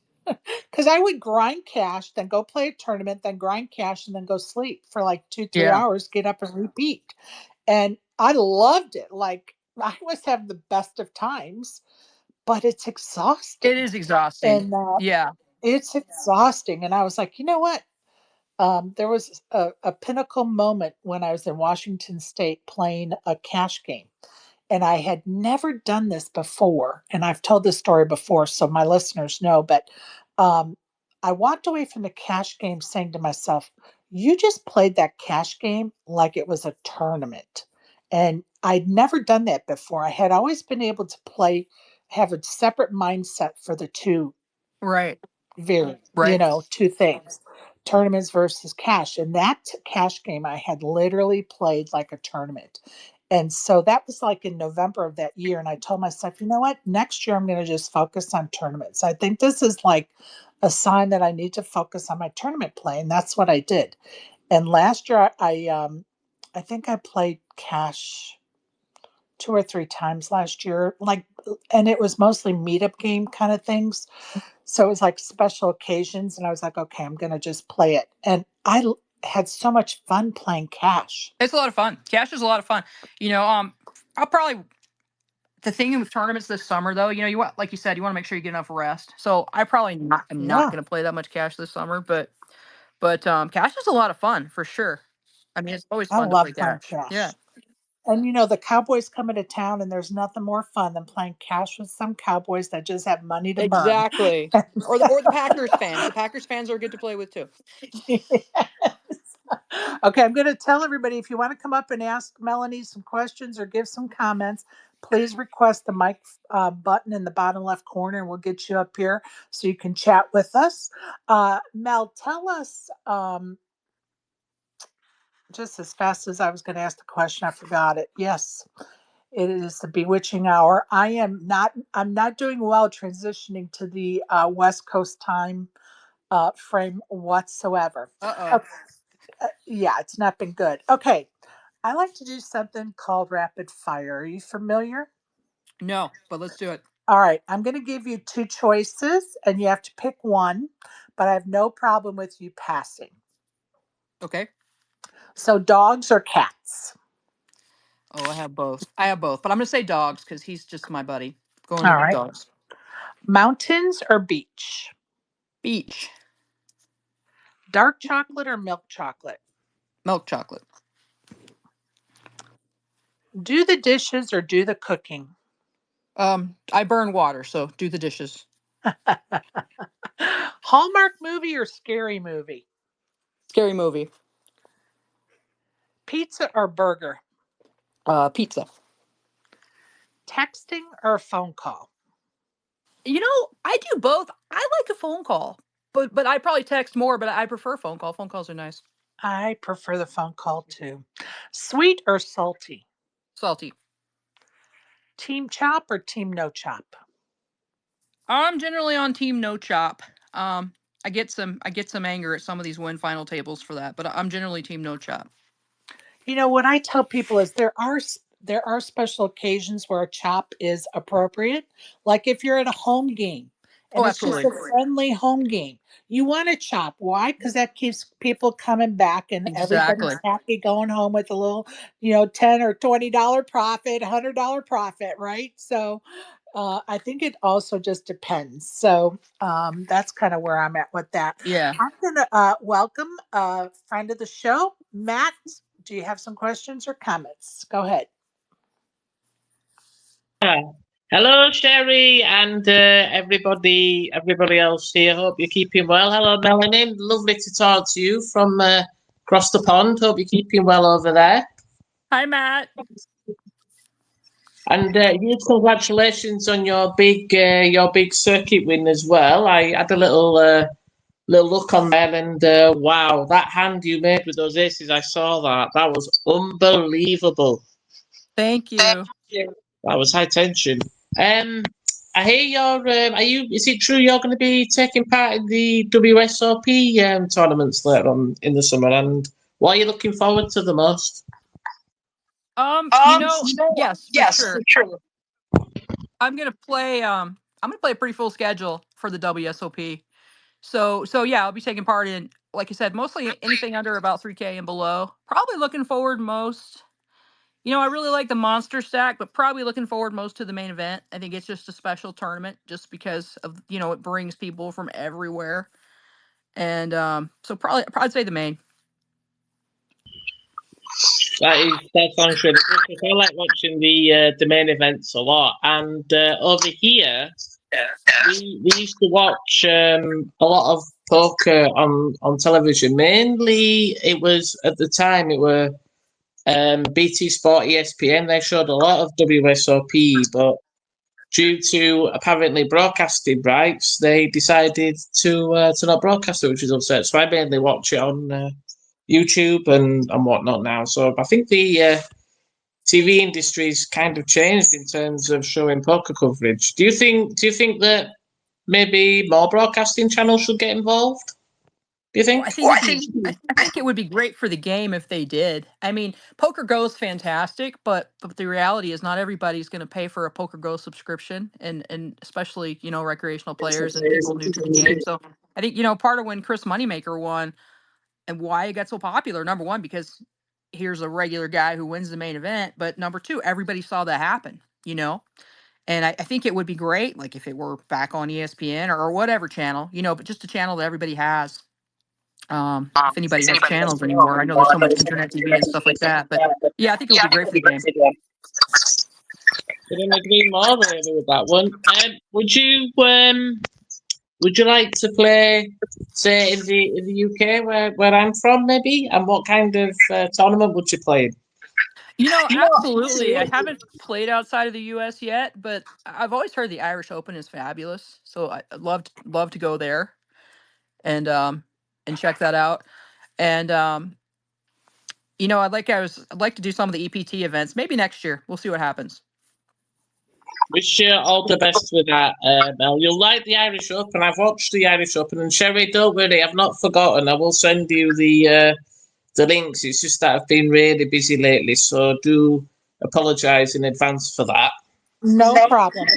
because I would grind cash, then go play a tournament, then grind cash, and then go sleep for like two, three yeah, hours, get up and repeat. And I loved it. Like I was having the best of times, but it's it exhausting. is exhausting. And Yeah, it's exhausting. And I was like, you know what? There was a pinnacle moment when I was in Washington State playing a cash game. And I had never done this before. And I've told this story before, so my listeners know. But um, I walked away from the cash game saying to myself, you just played that cash game like it was a tournament. And I'd never done that before. I had always been able to play, have a separate mindset for the two right, very, right. two things, tournaments versus cash. And that cash game I had literally played like a tournament. And so that was like in November of that year. And I told myself, you know what? Next year I'm going to just focus on tournaments. I think this is like a sign that I need to focus on my tournament play. And that's what I did. And last year I think I played cash 2 or 3 times last year. Like, and it was mostly meetup game kind of things. So it was like special occasions, and I was like, okay, I'm gonna just play it. And had so much fun playing cash. It's a lot of fun. Cash is a lot of fun. I'll probably the thing with tournaments this summer though, you want like you said, you want to make sure you get enough rest. So I probably not am not Yeah. going to play that much cash this summer, but cash is a lot of fun for sure. I mean, it's always I fun to play love playing cash. Yeah, cash. And the Cowboys coming to town, and there's nothing more fun than playing cash with some Cowboys that just have money to burn. exactly. Or the Packers fans. The Packers fans are good to play with too. Okay, I'm going to tell everybody if you want to come up and ask Melanie some questions or give some comments, please request the mic button in the bottom left corner and we'll get you up here so you can chat with us. Mel, tell us just as fast as I was going to ask the question, I forgot it. Yes, it is the bewitching hour. I'm not doing well transitioning to the West Coast time frame whatsoever. Uh-oh. Okay. Yeah, it's not been good. Okay, I like to do something called rapid fire. Are you familiar? No, but let's do it. All right, I'm going to give you two choices and you have to pick one, but I have no problem with you passing. Okay. So, dogs or cats? Oh, I have both. I have both, but I'm gonna say dogs because he's just my buddy. Going All with right. dogs. Mountains or beach? Beach. Dark chocolate or milk chocolate? Milk chocolate. Do the dishes or do the cooking? I burn water, so do the dishes. Hallmark movie or scary movie? Scary movie. Pizza or burger? Pizza. Texting or phone call? I do both. I like a phone call, but I probably text more. But I prefer phone call. Phone calls are nice. I prefer the phone call too. Sweet or salty? Salty. Team chop or team no chop? I'm generally on team no chop. I get some anger at some of these win final tables for that, but I'm generally team no chop. What I tell people is there are special occasions where a chop is appropriate. Like if you're at a home game Oh, and it's just absolutely. a friendly home game, you want to chop. Why? Because that keeps people coming back and everybody's Exactly. happy going home with a little, $10 or $20 profit, $100 profit, right? So I think it also just depends. So that's kind of where I'm at with that. Yeah. I'm going to welcome a friend of the show, Matt. Do you have some questions or comments? Go ahead. Hello, Sherry, and everybody else here. Hope you're keeping well. Hello, Melanie. Lovely to talk to you from across the pond. Hope you're keeping well over there. Hi, Matt. And huge congratulations on your big circuit win as well. I had a little look on there, and wow, that hand you made with those aces, I saw that. That was unbelievable. Thank you. That was high tension. Um, I hear you're. Are you? Is it true you're going to be taking part in the WSOP tournaments later on in the summer? And what are you looking forward to the most? Yes, for sure. I'm gonna play a pretty full schedule for the WSOP. So yeah, I'll be taking part in, like I said, mostly anything under about 3K and below. Probably looking forward most. I really like the monster stack, but probably looking forward most to the main event. I think it's just a special tournament just because of, it brings people from everywhere. And so probably say the main. That sounds really good. 'Cause I like watching the main events a lot. And over here, we used to watch a lot of poker on television. Mainly, it was at the time it were BT Sport, ESPN. They showed a lot of WSOP, but due to apparently broadcasting rights, they decided to not broadcast it, which is upset. So I mainly watch it on YouTube and whatnot now. So I think the TV industry's kind of changed in terms of showing poker coverage. Do you think that maybe more broadcasting channels should get involved? Do you Well, think? I think it would be great for the game if they did. I mean, Poker Go's fantastic, but the reality is not everybody's going to pay for a Poker Go subscription, and especially recreational players and people new to the game. So I think part of when Chris Moneymaker won and why it got so popular. Number one, because here's a regular guy who wins the main event, but number two, everybody saw that happen. And I think it would be great, like if it were back on ESPN or whatever channel, but just a channel that everybody has. If anybody has channels anymore. I know there's so much internet TV and stuff like that, but yeah, I think it would be great for the game. Couldn't agree more really with that one. Would you like to play, say, in the UK where I'm from, maybe? And what kind of tournament would you play in? Absolutely. I haven't played outside of the U.S. yet, but I've always heard the Irish Open is fabulous. So I'd love to go there and check that out. And I'd like to do some of the EPT events maybe next year. We'll see what happens. Wish you all the best with that, Mel. You'll like the Irish Open. I've watched the Irish Open, and Sherry, don't worry, I've not forgotten. I will send you the links. It's just that I've been really busy lately, so do apologise in advance for that. No problem.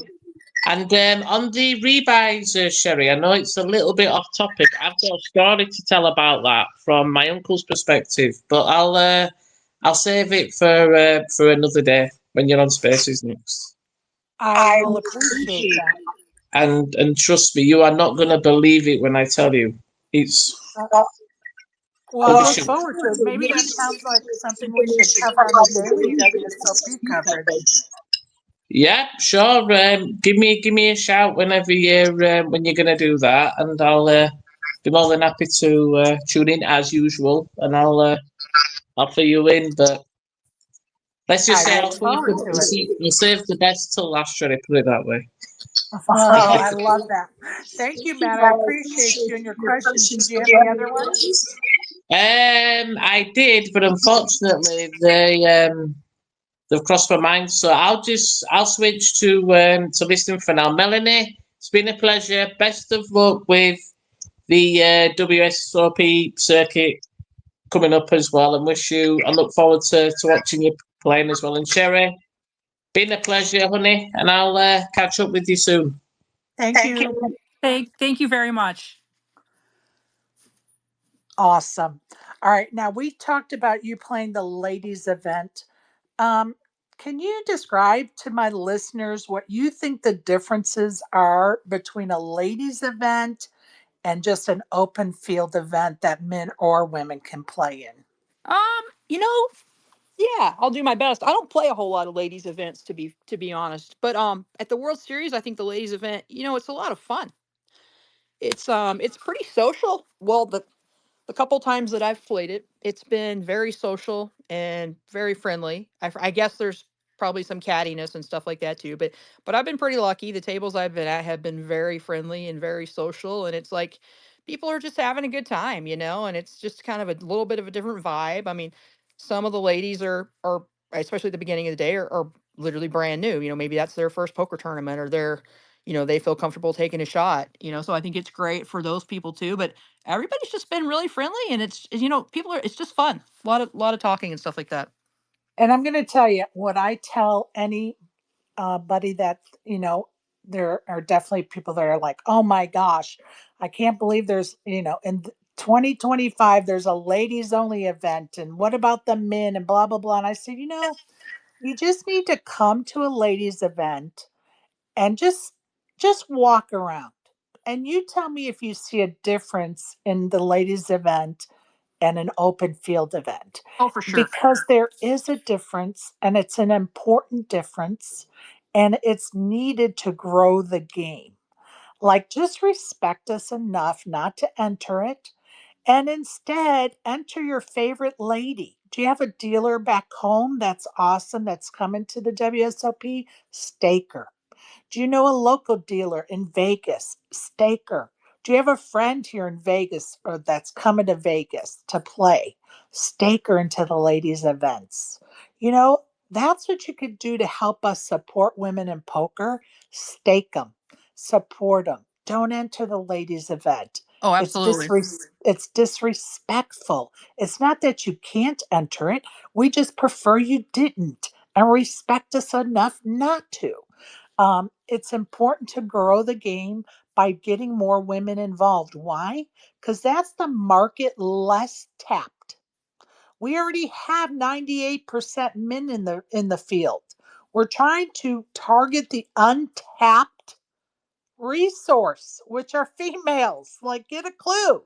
And on the rebuys, Sherry, I know it's a little bit off topic. I've got a story to tell about that from my uncle's perspective, but I'll save it for another day when you're on Spaces next. I will appreciate that. And trust me, you are not going to believe it when I tell you. It's Well, I look forward to it. Maybe that sounds like something we should cover on the daily WSOP coverage. Yeah, sure. Give me a shout whenever when you're gonna do that, and I'll be more than happy to tune in as usual, and I'll fill you in. But let's just say I'll save the best till last. Should I put it that way? Oh, I love that. Thank you, Matt. I appreciate you and your questions. Did you have any other ones? I did, but unfortunately they've crossed my mind. So I'll switch to listening for now. Melanie, it's been a pleasure. Best of luck with the WSOP circuit coming up as well, and I look forward to watching you playing as well. And Sherry, been a pleasure, honey, and I'll catch up with you soon. Thank you. Thank you very much. Awesome. All right. Now we talked about you playing the ladies event. Can you describe to my listeners what you think the differences are between a ladies event and just an open field event that men or women can play in? Um, you know, yeah, I'll do my best. I don't play a whole lot of ladies events to be honest, but at the World Series, I think the ladies event, it's a lot of fun. It's pretty social. Well, the couple times that I've played it, it's been very social and very friendly. I guess there's probably some cattiness and stuff like that too, but I've been pretty lucky. The tables I've been at have been very friendly and very social, and it's like people are just having a good time, and it's just kind of a little bit of a different vibe. I mean, some of the ladies are especially at the beginning of the day are literally brand new. Maybe that's their first poker tournament or they feel comfortable taking a shot. So I think it's great for those people too. But everybody's just been really friendly, and it's just fun. A lot of talking and stuff like that. And I'm going to tell you what I tell any buddy that, there are definitely people that are like, oh my gosh, I can't believe there's, in 2025, there's a ladies only event. And what about the men and blah, blah, blah. And I said, you just need to come to a ladies event and just walk around. And you tell me if you see a difference in the ladies event and an open field event, Oh, for sure. because there is a difference and it's an important difference and it's needed to grow the game. Like, just respect us enough not to enter it, and instead enter your favorite lady. Do you have a dealer back home that's awesome that's coming to the WSOP? Staker. Do you know a local dealer in Vegas? Staker. Do you have a friend here in Vegas or that's coming to Vegas to play? Staker into the ladies' events. That's what you could do to help us support women in poker. Stake them, support them. Don't enter the ladies' event. Oh, It's absolutely. it's disrespectful. It's not that you can't enter it. We just prefer you didn't and respect us enough not to. It's important to grow the game by getting more women involved. Why? Because that's the market less tapped. We already have 98% men in the field. We're trying to target the untapped resource, which are females. Like, get a clue.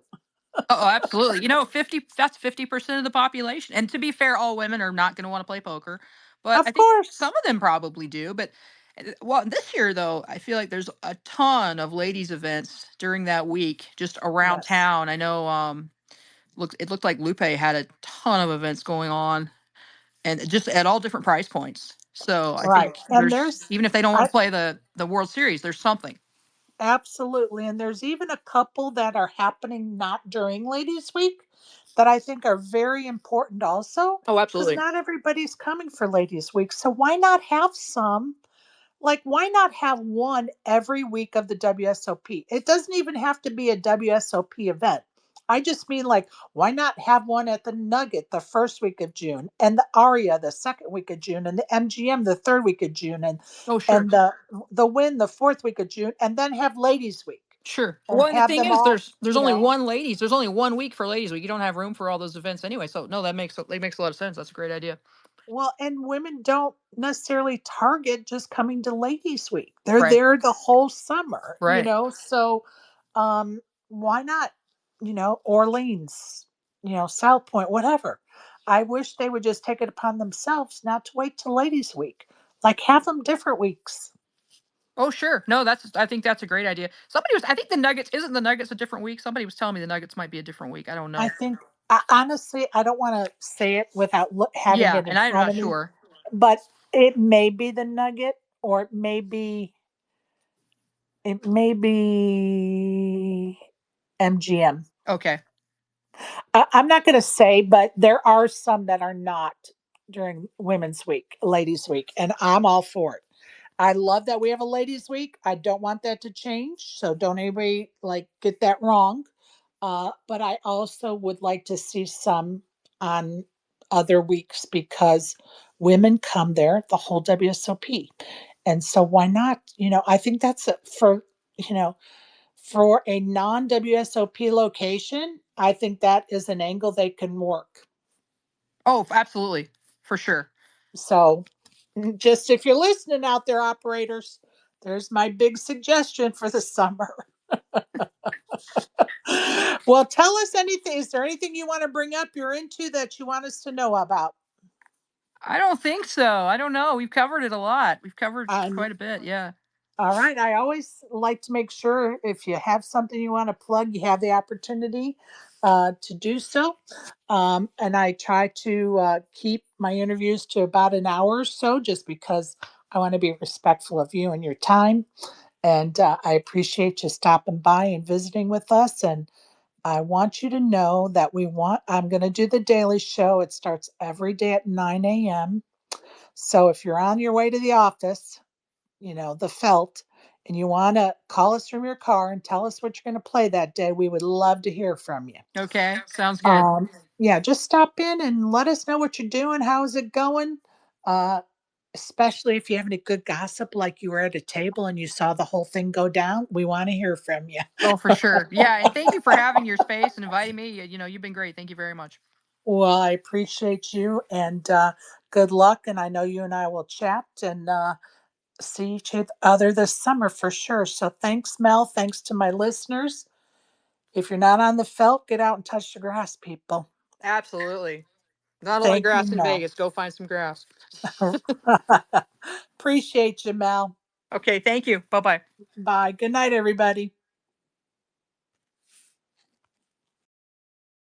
Oh, absolutely. 50% of the population. And to be fair, all women are not going to want to play poker, but I Of think some course. of them probably do. But well, this year though, I feel like there's a ton of ladies events during that week just around Yes. town. I know it looked like Lupe had a ton of events going on and just at all different price points. So I Right. think And there's there's even if they don't want I to play the World Series, there's something. absolutely, and there's even a couple that are happening not during Ladies Week that I think are very important also, Oh, because absolutely. not everybody's coming for Ladies Week. So why not have some? Like, why not have one every week of the WSOP? It doesn't even have to be a WSOP event. I just mean, like, why not have one at the Nugget the first week of June, and the Aria the second week of June, and the MGM the third week of June, Oh, sure. and the Win the fourth week of June, and then have Ladies Week Sure. and Well, and the have thing them is, all, there's you only know. one ladies. There's only one week for ladies week. You don't have room for all those events anyway. So no, that makes a lot of sense. That's a great idea. Well, and women don't necessarily target just coming to Ladies Week. They're Right. there the whole summer, Right. So um why not, Orleans, South Point, whatever. I wish they would just take it upon themselves not to wait till Ladies Week. Like, have them different weeks. Oh, sure. No, I think that's a great idea. I think the Nuggets, isn't the Nuggets a different week? Somebody was telling me the Nuggets might be a different week. I don't I know. think, honestly, I don't want to say it without having Yeah. it in And I'm front not of me, sure. but it may be the Nugget, or it may be MGM. Okay. I'm not going to say, but there are some that are not during Women's Week, Ladies Week, and I'm all for it. I love that we have a Ladies Week. I don't want that to change, so don't anybody like get that wrong. But I also would like to see some on other weeks, because women come there the whole WSOP, and so why not? I think that's you know for a non WSOP location. I think that is an angle they can work. Oh, absolutely. For sure. So, just if you're listening out there, operators, there's my big suggestion for the summer. Well, tell us anything. Is there anything you want to bring up you're into that you want us to know about? I don't think so. I don't know. We've covered it a lot. We've covered Um, quite a bit. Yeah. all right. I always like to make sure if you have something you want to plug, you have the opportunity to do so. And I try to keep my interviews to about an hour or so, just because I want to be respectful of you and your time. And I appreciate you stopping by and visiting with us. And I want you to know that I'm going to do the daily show. It starts every day at 9 a.m. So if you're on your way to the office, the felt, and you want to call us from your car and tell us what you're going to play that day, we would love to hear from you. Okay. Sounds good. Yeah, just stop in and let us know what you're doing. How's it going? Uh, Especially if you have any good gossip, like you were at a table and you saw the whole thing go down. We want to hear from you. Oh, for sure. Yeah. And thank you for having your space and inviting me. You've been great. Thank you very much. Well, I appreciate you, and good luck. And I know you and I will chat and see each other this summer for sure. So thanks, Mel. Thanks to my listeners. If you're not on the felt, get out and touch the grass, people. Absolutely. Not only Thank you, grass in Mel. Vegas. Go find some grass. Appreciate you, Mel. Okay. Thank you. Bye bye. Bye. Good night, everybody.